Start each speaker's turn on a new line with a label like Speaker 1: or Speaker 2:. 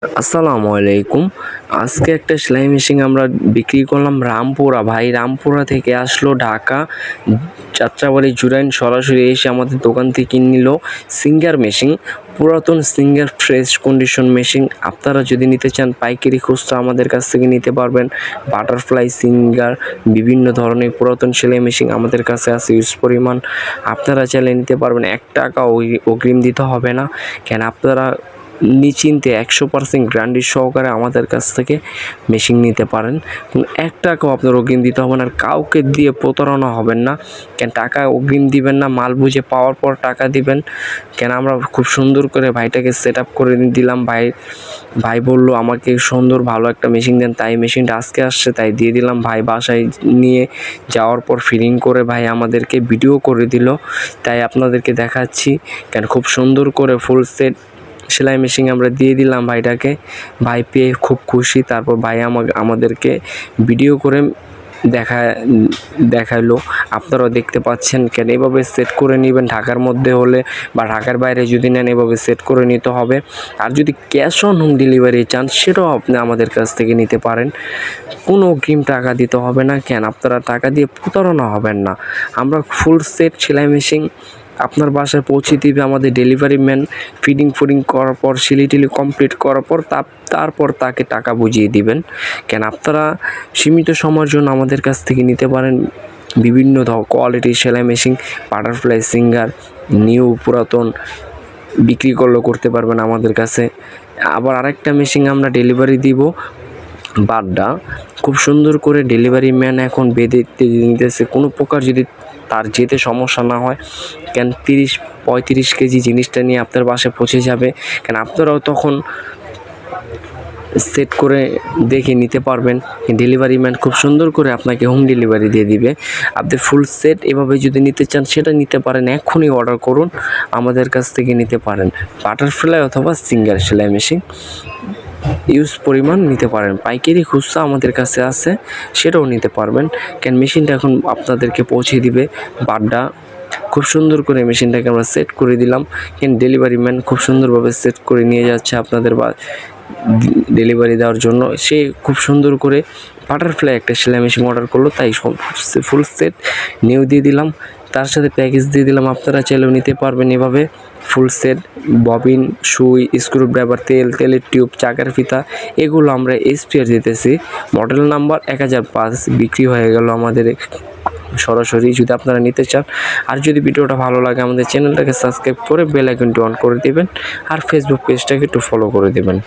Speaker 1: আসসালামু আলাইকুম। আজকে একটা সেলাই মেশিন আমরা বিক্রি করলাম রামপুরা। ভাই রামপুরা থেকে আসলো ঢাকা যাত্রাবাড়ি জুরাইন সরাসরি এসে আমাদের দোকান থেকে নিল সিঙ্গার মেশিন, পুরাতন সিঙ্গার ফ্রেশ কন্ডিশন মেশিন। আপনারা যদি নিতে চান পাইকারি খুচরা আমাদের কাছ থেকে নিতে পারবেন। বাটারফ্লাই সিঙ্গার বিভিন্ন ধরনের পুরাতন সেলাই মেশিন আমাদের কাছে আছে ইউজ পরিমাণ। আপনারা চাইলে নিতে পারবেন, 1 টাকা অগ্রিম দিতে হবে না। কেন আপনারা নিশ্চিন্তে 100% গ্যারান্টি সহকারে আমাদের কাছ থেকে মেশিন নিতে পারেন। 1 টাকাও আপনার অগ্রিম দিতে হবে না, আর কাউকে দিয়ে প্রতারণা হবেন না। কেন টাকা অগ্রিম দিবেন না, মাল বুঝে পাওয়ার পর টাকা দিবেন। কেন আমরা খুব সুন্দর করে ভাইটাকে সেট আপ করে দিলাম। ভাই বলল আমাকে সুন্দর ভালো একটা মেশিন দেন, তাই মেশিনটা আজকে আসছে তাই দিয়ে দিলাম। ভাই বাসায় নিয়ে যাওয়ার পর ফিটিং করে ভাই আমাদেরকে ভিডিও করে দিল, তাই আপনাদেরকে দেখাচ্ছি। কেন খুব সুন্দর করে ফুল সেট সেলাই মেশিন আমরা দিয়ে দিলাম ভাইটাকে। ভাই পেয়ে খুব খুশি। তারপর ভাই আমাদেরকে ভিডিও করে দেখাইলো। আপনারাও দেখতে পাচ্ছেন। কেন এভাবে সেট করে নেবেন, ঢাকার মধ্যে হলে বা ঢাকার বাইরে যদি নেন এভাবে সেট করে নিতে হবে। আর যদি ক্যাশ অন হোম ডেলিভারি চান সেটাও আপনি আমাদের কাছ থেকে নিতে পারেন, কোনো অগ্রিম টাকা দিতে হবে না। কেন আপনারা টাকা দিয়ে প্রতারণা হবেন না। আমরা ফুল সেট সেলাই মেশিন আপনার বাসায় পৌঁছে দিবে আমাদের ডেলিভারি ম্যান। ফিটিং করার পর সিলিটিলি কমপ্লিট করার পর তারপর তাকে টাকা বুঝিয়ে দিবেন। কেন আপনারা সীমিত সময়ের জন্য আমাদের কাছ থেকে নিতে পারেন বিভিন্ন কোয়ালিটির সেলাই মেশিন, বাটারফ্লাই সিঙ্গার, নিউ পুরাতন বিক্রি করতে পারবেন আমাদের কাছে। আবার আরেকটা মেশিন আমরা ডেলিভারি দিব বাড্ডা, খুব সুন্দর করে ডেলিভারি ম্যান এখন বেঁধে নিতেছে। কোনো প্রকার যদি তার যেতে সমস্যা না হয়, কেন 30-35 কেজি জিনিসটা নিয়ে আপনার বাসায় পৌঁছে যাবে। কেন আপনারাও তখন সেট করে দেখে নিতে পারবেন। ডেলিভারি ম্যান খুব সুন্দর করে আপনাকে হোম ডেলিভারি দিয়ে দিবে। আপনি ফুল সেট এভাবে যদি নিতে চান সেটা নিতে পারেন, এখনই অর্ডার করুন, আমাদের কাছ থেকে নিতে পারেন। বাটারফ্লাই অথবা সিঙ্গার সেলাই মেশিন ইউজ পরিমাণ নিতে পারেন। পাইকারি খুচরা আমাদের কাছে আছে, সেটাও নিতে পারবেন। কেন মেশিনটা এখন আপনাদেরকে পৌঁছে দিবে বাড্ডা। খুব সুন্দর করে মেশিনটাকে আমরা সেট করে দিলাম। কেন ডেলিভারি ম্যান খুব সুন্দরভাবে সেট করে নিয়ে যাচ্ছে আপনাদের ডেলিভারি দেওয়ার জন্য। সে খুব সুন্দর করে বাটারফ্লাই একটা সেলাই মেশিন অর্ডার করলো, তাই ফুল সেট নিয়েও দিয়ে দিলাম, তার সাথে প্যাকেজ দিয়ে দিলাম। আপনারা চাইলেও নিতে পারবেন এভাবে ফুল সেট। ববিন, সুই, স্ক্রুড্রাইভার, তেলের টিউব, চাকার ফিতা, এগুলো আমরা স্পেয়ার দিতেছি। মডেল নাম্বার 1005 বিক্রি হয়ে গেল আমাদের সরাসরি। যদি আপনারা নিতে চান, আর যদি ভিডিওটা ভালো লাগে আমাদের চ্যানেলটাকে সাবস্ক্রাইব করে বেল আইকনটি অন করে দেবেন, আর ফেসবুক পেজটাকে একটু ফলো করে দেবেন।